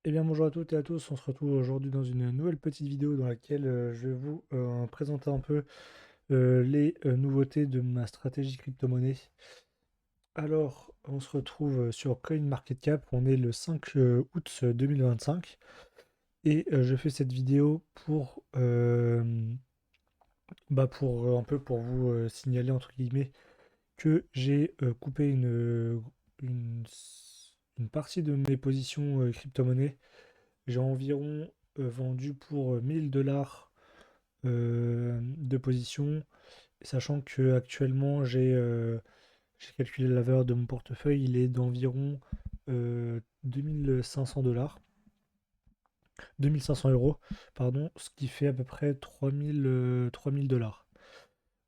Eh bien bonjour à toutes et à tous, on se retrouve aujourd'hui dans une nouvelle petite vidéo dans laquelle je vais vous présenter un peu les nouveautés de ma stratégie crypto-monnaie. Alors, on se retrouve sur CoinMarketCap, on est le 5 août 2025 et je fais cette vidéo pour un peu pour vous signaler entre guillemets que j'ai coupé une, une partie de mes positions crypto-monnaie. J'ai environ vendu pour 1000 $ de position, sachant que actuellement j'ai calculé la valeur de mon portefeuille, il est d'environ 2500 $, 2500 €, pardon, ce qui fait à peu près 3000 $.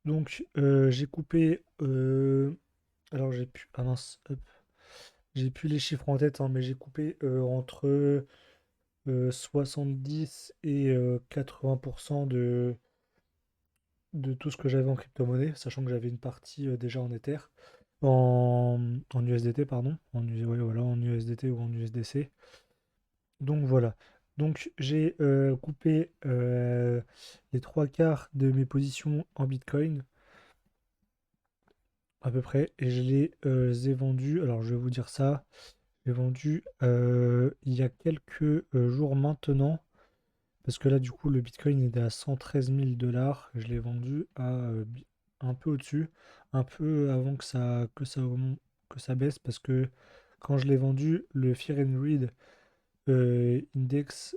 Donc j'ai coupé, alors j'ai pu, ah mince, hop, j'ai plus les chiffres en tête, hein, mais j'ai coupé entre 70 et 80% de tout ce que j'avais en crypto-monnaie, sachant que j'avais une partie déjà en Ether, en USDT, pardon, ouais, voilà, en USDT ou en USDC. Donc voilà. Donc j'ai coupé les trois quarts de mes positions en Bitcoin, à peu près, et je les ai vendus. Alors je vais vous dire ça. J'ai vendu il y a quelques jours maintenant. Parce que là, du coup, le Bitcoin était à 113 000 $. Je l'ai vendu à un peu au-dessus, un peu avant que ça baisse, parce que quand je l'ai vendu, le Fear and Greed Index,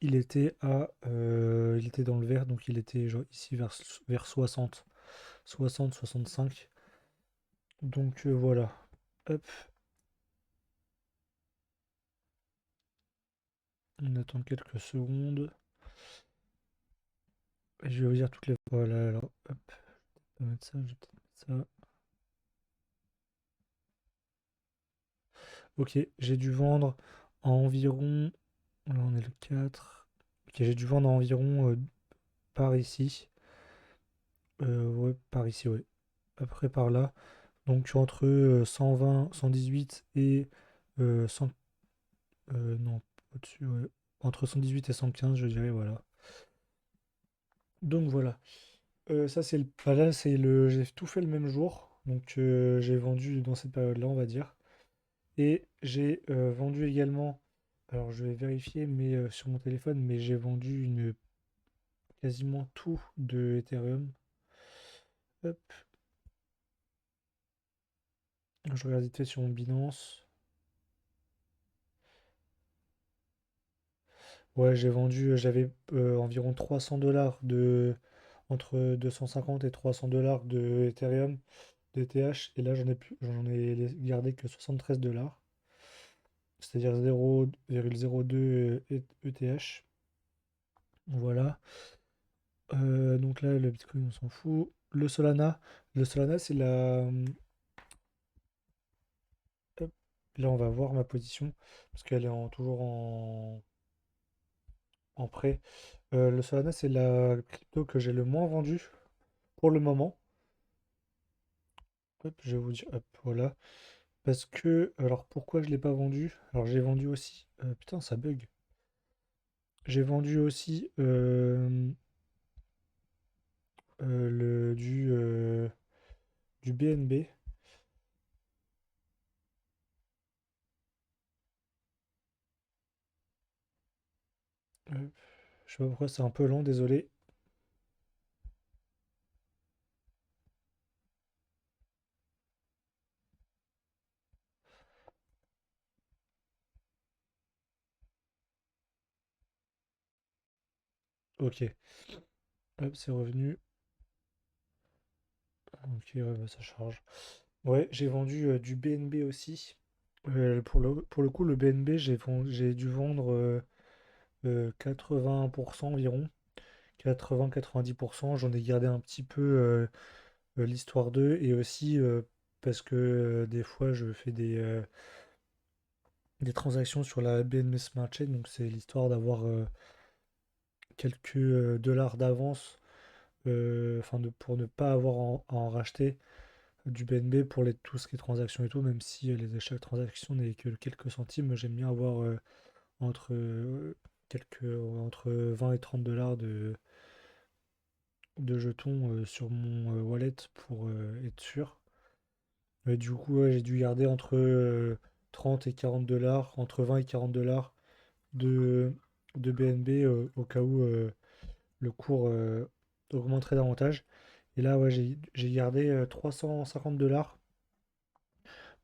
il était dans le vert, donc il était genre ici vers 65. Donc voilà. Hop, on attend quelques secondes. Et je vais vous dire toutes les. Voilà, alors, hop, je vais mettre ça, je vais peut-être mettre ça. Ok, j'ai dû vendre à environ. Là, on est le 4. Ok, j'ai dû vendre à environ par ici. Ouais, par ici, ouais. Après par là. Donc entre 120, 118 et 100. Non, au-dessus, ouais. Entre 118 et 115, je dirais, voilà. Donc voilà. Ça, c'est le. Bah, là, c'est le. J'ai tout fait le même jour. Donc j'ai vendu dans cette période-là, on va dire. Et j'ai vendu également, alors je vais vérifier mais, sur mon téléphone, mais j'ai vendu quasiment tout de Ethereum. Hop, je regarde vite fait sur mon Binance. Ouais, j'ai vendu, j'avais environ 300 $ entre 250 et 300 $ de Ethereum, de ETH, et là j'en ai gardé que 73 $, c'est-à-dire 0,02 ETH. Voilà. Donc là, le Bitcoin, on s'en fout. Le Solana, c'est hop, là, on va voir ma position, parce qu'elle est toujours en prêt. Le Solana, c'est la crypto que j'ai le moins vendue pour le moment. Hop, je vais vous dire, hop, voilà. Parce que, alors pourquoi je ne l'ai pas vendu? Alors j'ai vendu aussi, putain, ça bug. J'ai vendu aussi du BNB. Je sais pas pourquoi c'est un peu lent, désolé. Ok, hop, c'est revenu. Ok, ouais, bah, ça charge. Ouais, j'ai vendu du BNB aussi. Pour le coup, le BNB, j'ai dû vendre 80% environ. 80-90%. J'en ai gardé un petit peu l'histoire d'eux. Et aussi parce que des fois, je fais des transactions sur la BNB Smart Chain. Donc, c'est l'histoire d'avoir quelques dollars d'avance. Enfin, pour ne pas avoir à en racheter du BNB pour tout ce qui est transactions et tout, même si chaque transaction n'est que quelques centimes, j'aime bien avoir entre, entre 20 et 30 dollars de jetons sur mon wallet pour être sûr. Du coup, ouais, j'ai dû garder entre 30 et 40 dollars, entre 20 et 40 dollars de, de BNB au cas où le cours augmenterait davantage. Et là, ouais, j'ai gardé 350 dollars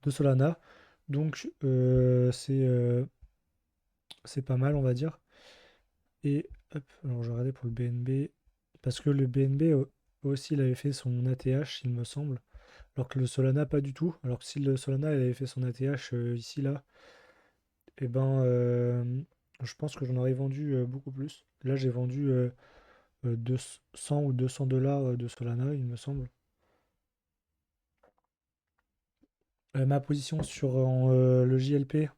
de Solana. Donc, c'est pas mal, on va dire. Et hop, alors je regardais pour le BNB. Parce que le BNB aussi, il avait fait son ATH, il me semble. Alors que le Solana, pas du tout. Alors que si le Solana il avait fait son ATH ici, là, et ben, je pense que j'en aurais vendu beaucoup plus. Là, j'ai vendu 200 ou 200 dollars de Solana, il me semble. Ma position sur le JLP,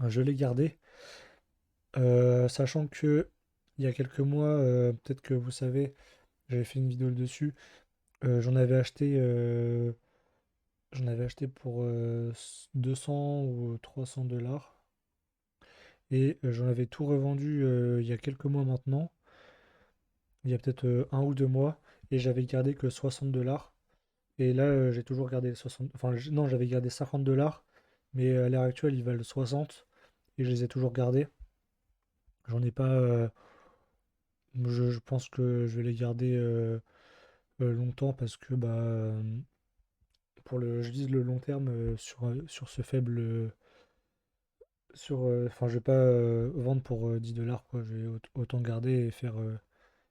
je l'ai gardé. Sachant que il y a quelques mois, peut-être que vous savez, j'avais fait une vidéo dessus. J'en avais acheté pour 200 ou 300 dollars. Et j'en avais tout revendu il y a quelques mois maintenant. Il y a peut-être un ou deux mois. Et j'avais gardé que 60 dollars. Et là, j'ai toujours gardé 60. Enfin, non, j'avais gardé 50 dollars. Mais à l'heure actuelle, ils valent 60. Et je les ai toujours gardés. J'en ai pas. Je pense que je vais les garder longtemps parce que je vise le long terme sur ce faible. Enfin, je vais pas vendre pour 10 dollars, quoi. Je vais autant garder et faire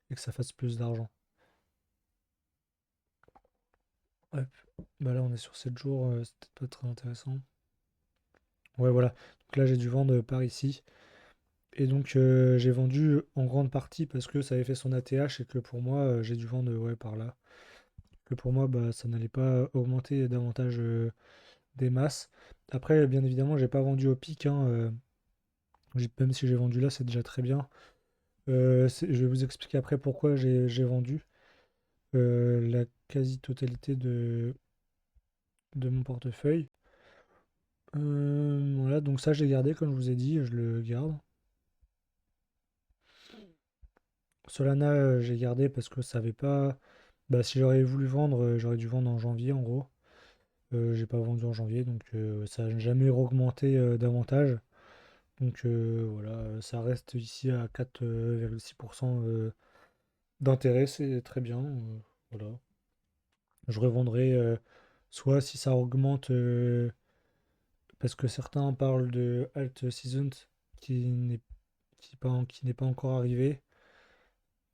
et que ça fasse plus d'argent. Hop. Bah là, on est sur 7 jours, c'est peut-être pas très intéressant. Ouais, voilà. Donc là, j'ai dû vendre par ici. Et donc, j'ai vendu en grande partie parce que ça avait fait son ATH et que pour moi, j'ai dû vendre ouais, par là. Que pour moi, bah, ça n'allait pas augmenter davantage des masses. Après, bien évidemment, j'ai pas vendu au pic, hein, même si j'ai vendu là, c'est déjà très bien. Je vais vous expliquer après pourquoi j'ai vendu la quasi-totalité de mon portefeuille. Voilà, donc ça j'ai gardé comme je vous ai dit, je le garde. Solana j'ai gardé parce que ça avait pas. Bah, si j'aurais voulu vendre, j'aurais dû vendre en janvier en gros. J'ai pas vendu en janvier, donc ça n'a jamais augmenté davantage. Donc voilà, ça reste ici à 4,6% d'intérêt, c'est très bien. Voilà. Je revendrai soit si ça augmente, parce que certains parlent de alt season qui n'est qui n'est pas encore arrivé.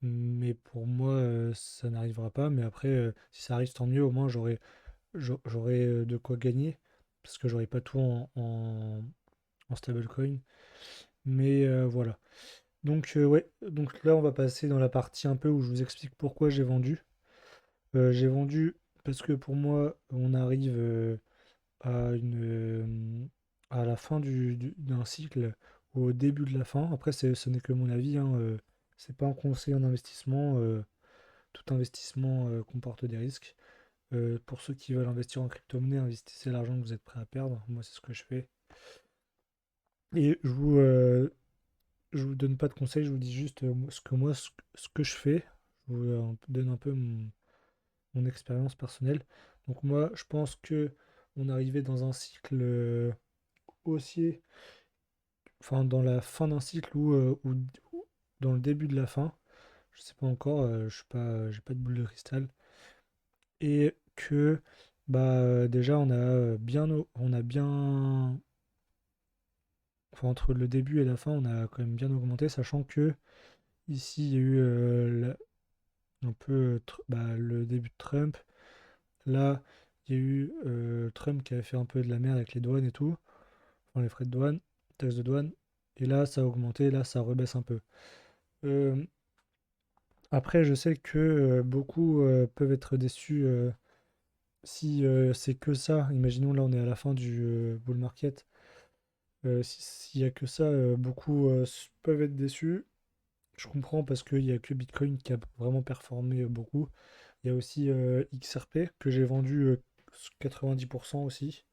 Mais pour moi, ça n'arrivera pas. Mais après, si ça arrive, tant mieux. Au moins, j'aurai de quoi gagner. Parce que j'aurai pas tout en stablecoin. Mais voilà. Donc, ouais. Donc là, on va passer dans la partie un peu où je vous explique pourquoi j'ai vendu. J'ai vendu parce que pour moi, on arrive à à la fin d'un cycle, au début de la fin. Après, ce n'est que mon avis, hein, c'est pas un conseil en investissement. Tout investissement comporte des risques. Pour ceux qui veulent investir en crypto-monnaie, investissez l'argent que vous êtes prêt à perdre. Moi, c'est ce que je fais. Et je vous donne pas de conseils, je vous dis juste ce que je fais. Je vous donne un peu mon expérience personnelle. Donc moi, je pense que on arrivait dans un cycle haussier, enfin dans la fin d'un cycle ou dans le début de la fin. Je sais pas encore, je suis pas, j'ai pas de boule de cristal. Et que déjà on a bien, enfin entre le début et la fin, on a quand même bien augmenté, sachant que ici il y a eu un peu le début de Trump. Là, il y a eu Trump qui avait fait un peu de la merde avec les douanes et tout, enfin les frais de douane, taxes de douane. Et là, ça a augmenté, là, ça rebaisse un peu. Euh, Après, je sais que beaucoup peuvent être déçus si c'est que ça. Imaginons là, on est à la fin du bull market. S'il y a que ça, beaucoup peuvent être déçus. Je comprends parce qu'il n'y a que Bitcoin qui a vraiment performé beaucoup. Il y a aussi XRP que j'ai vendu 90% aussi,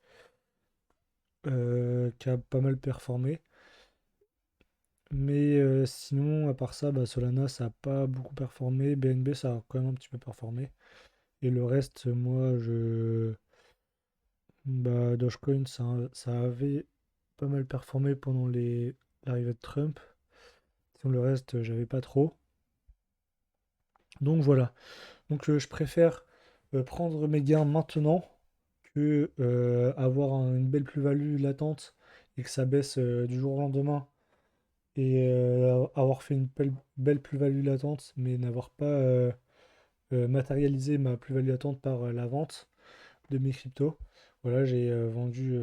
qui a pas mal performé. Mais sinon, à part ça, bah, Solana, ça n'a pas beaucoup performé. BNB, ça a quand même un petit peu performé. Et le reste, moi, bah, Dogecoin, ça avait pas mal performé pendant l'arrivée de Trump. Sinon, le reste, j'avais pas trop. Donc voilà. Donc je préfère prendre mes gains maintenant que avoir une belle plus-value latente et que ça baisse du jour au lendemain et avoir fait une belle plus-value latente mais n'avoir pas matérialisé ma plus-value latente par la vente de mes cryptos. Voilà, j'ai vendu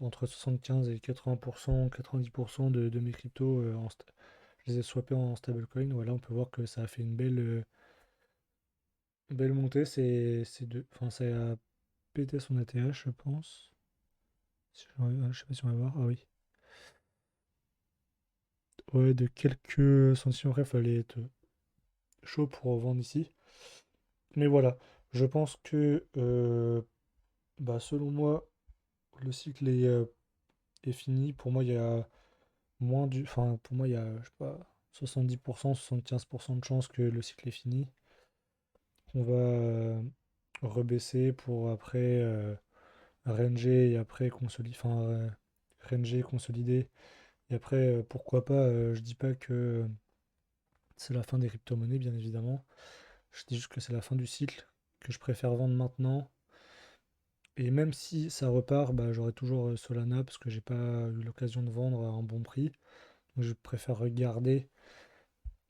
entre 75 et 80%, 90% de mes cryptos. Je les ai swappés en stablecoin. Voilà, on peut voir que ça a fait une belle montée. Enfin, ça a pété son ATH, je pense. Je sais pas si on va voir. Ah oui. Ouais, de quelques centimes. Bref, fallait être chaud pour vendre ici. Mais voilà, je pense que, bah, selon moi, le cycle est fini. Pour moi, il y a Enfin, pour moi, il y a, je sais pas, 70%, 75% de chances que le cycle est fini. On va rebaisser pour après ranger et après consolider. Enfin, ranger, consolider. Et après, pourquoi pas, je dis pas que c'est la fin des crypto-monnaies, bien évidemment. Je dis juste que c'est la fin du cycle, que je préfère vendre maintenant. Et même si ça repart, bah, j'aurai toujours Solana parce que j'ai pas eu l'occasion de vendre à un bon prix. Donc je préfère regarder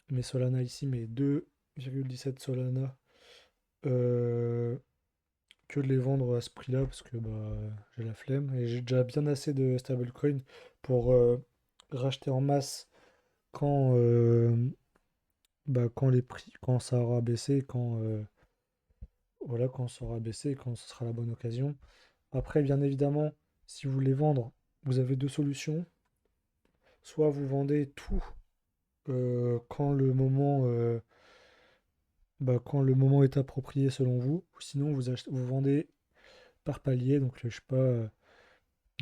mes Solana ici, mes 2,17 Solana, euh, que de les vendre à ce prix-là parce que bah, j'ai la flemme. Et j'ai déjà bien assez de stablecoin pour racheter en masse quand, bah, quand ça aura baissé, voilà, quand ça aura baissé, quand ce sera la bonne occasion. Après, bien évidemment, si vous voulez vendre, vous avez deux solutions. Soit vous vendez tout quand le moment est approprié selon vous, ou sinon vous vendez par palier. Donc, je sais pas,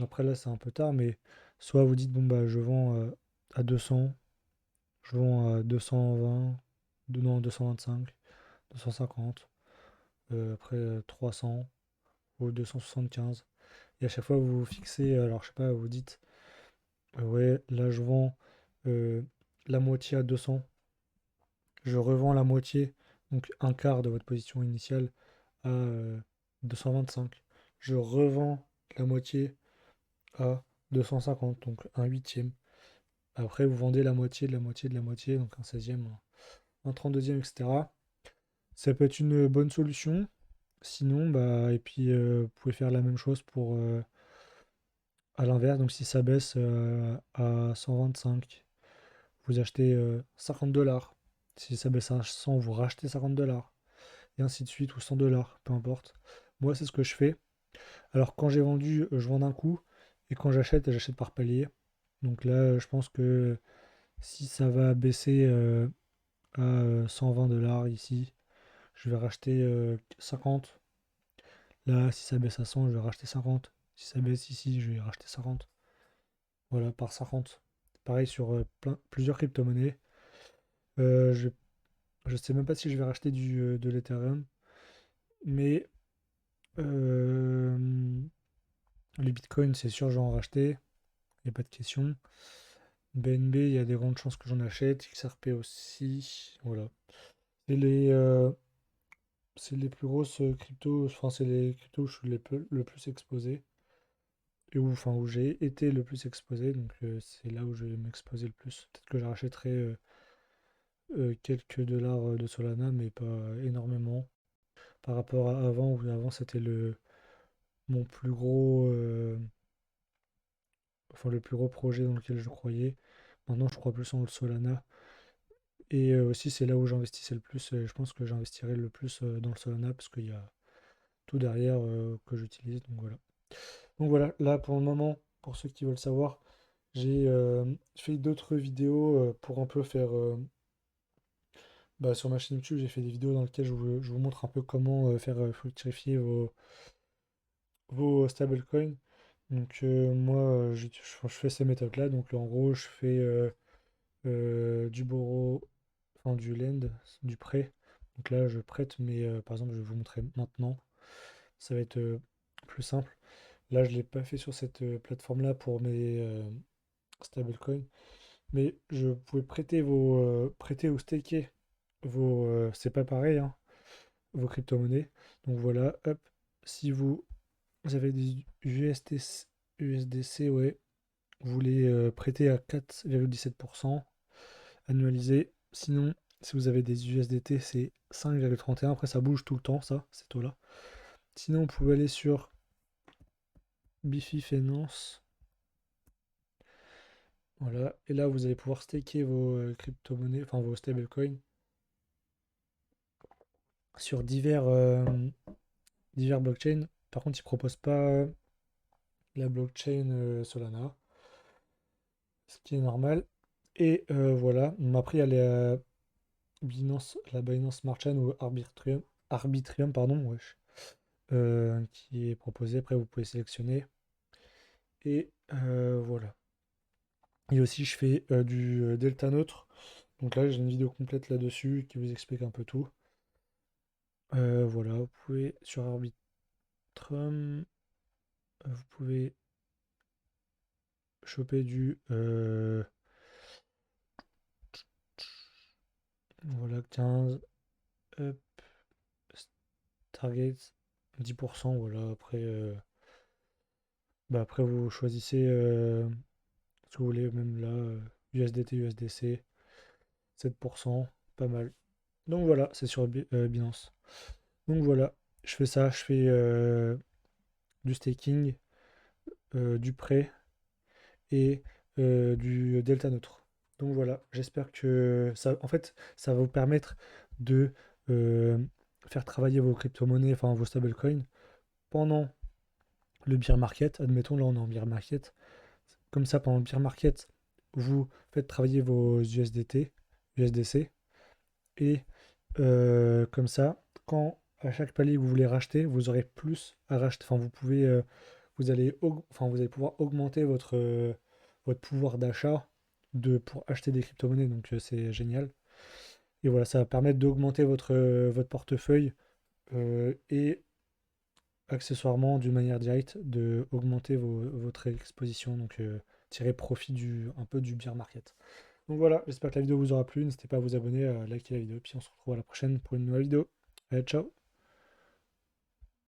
après là c'est un peu tard, mais soit vous dites, bon bah je vends à 200, je vends à 220, non 225, 250, après 300 ou 275. Et à chaque fois, vous vous fixez, alors je sais pas, vous dites, ouais, là je vends euh, la moitié à 200, je revends la moitié, donc un quart de votre position initiale à 225. Je revends la moitié à 250, donc un huitième. Après, vous vendez la moitié de la moitié de la moitié, donc un seizième, un 32e, etc. Ça peut être une bonne solution. Sinon, bah, et puis vous pouvez faire la même chose pour à l'inverse. Donc si ça baisse à 125, vous achetez 50 $. Si ça baisse à 100, vous rachetez 50 $. Et ainsi de suite, ou 100 $, peu importe. Moi, c'est ce que je fais. Alors quand j'ai vendu, je vends d'un coup. Et quand j'achète par palier. Donc là, je pense que si ça va baisser à 120 $ ici, je vais racheter 50. Là, si ça baisse à 100, je vais racheter 50. Si ça baisse ici, je vais racheter 50. Voilà, par 50. Pareil sur plusieurs crypto-monnaies. Je ne sais même pas si je vais racheter de l'Ethereum. Mais euh, les bitcoins, c'est sûr, je vais en racheter. Il n'y a pas de question. BNB, il y a des grandes chances que j'en achète. XRP aussi. Voilà. Et c'est les plus grosses cryptos. Enfin, c'est les cryptos où je suis le plus exposé. Et où j'ai été le plus exposé. Donc, c'est là où je vais m'exposer le plus. Peut-être que je rachèterai quelques dollars de Solana, mais pas énormément. Par rapport à avant, où avant c'était mon plus gros, enfin le plus gros projet dans lequel je croyais. Maintenant, je crois plus en Solana. Et aussi, c'est là où j'investissais le plus. Et je pense que j'investirai le plus dans le Solana parce qu'il y a tout derrière que j'utilise. Donc voilà, là pour le moment, pour ceux qui veulent savoir, j'ai fait d'autres vidéos pour un peu faire. Bah, sur ma chaîne YouTube, j'ai fait des vidéos dans lesquelles je vous montre un peu comment faire fructifier vos stablecoins. Donc moi, je fais ces méthodes-là. Donc en gros, je fais du borrow, enfin du lend, du prêt. Donc là, je prête, mais par exemple, je vais vous montrer maintenant. Ça va être plus simple. Là, je ne l'ai pas fait sur cette plateforme-là pour mes stablecoins. Mais je pouvais prêter ou staker c'est pas pareil, hein, vos crypto-monnaies. Donc voilà, hop, si vous avez des USDC, ouais, vous les prêtez à 4,17% annualisé. Sinon, si vous avez des USDT, c'est 5,31. Après, ça bouge tout le temps, ça, ces taux-là. Sinon, vous pouvez aller sur Bifi Finance. Voilà. Et là, vous allez pouvoir staker vos crypto-monnaies, enfin vos stablecoins, sur divers blockchains. Par contre, ils ne proposent pas la blockchain Solana, ce qui est normal. Et voilà. Après, il y a la Binance Smart Chain ou Arbitrium, pardon, wesh, qui est proposé. Après, vous pouvez sélectionner. Et voilà. Et aussi, je fais du Delta Neutre. Donc là, j'ai une vidéo complète là-dessus qui vous explique un peu tout. Voilà, vous pouvez sur Arbitrum, vous pouvez choper du voilà 15, hop, target 10%. Voilà, après après vous choisissez ce que vous voulez, même là USDT, USDC 7%, pas mal. Donc voilà, c'est sur Binance. Donc voilà, je fais ça, je fais du staking, du prêt et du delta neutre. Donc voilà, j'espère que ça, en fait, ça va vous permettre de euh, faire travailler vos crypto-monnaies, enfin vos stablecoins, pendant le bear market. Admettons, là on est en bear market. Comme ça, pendant le bear market, vous faites travailler vos USDT, USDC, et comme ça, quand à chaque palier que vous voulez racheter, vous aurez plus à racheter. Enfin, vous allez pouvoir augmenter votre pouvoir d'achat pour acheter des crypto-monnaies. Donc c'est génial. Et voilà, ça va permettre d'augmenter votre portefeuille et accessoirement, d'une manière directe, de augmenter votre exposition. Donc tirer profit un peu du bear market. Donc voilà, j'espère que la vidéo vous aura plu. N'hésitez pas à vous abonner, à liker la vidéo. Puis on se retrouve à la prochaine pour une nouvelle vidéo. Allez, ciao!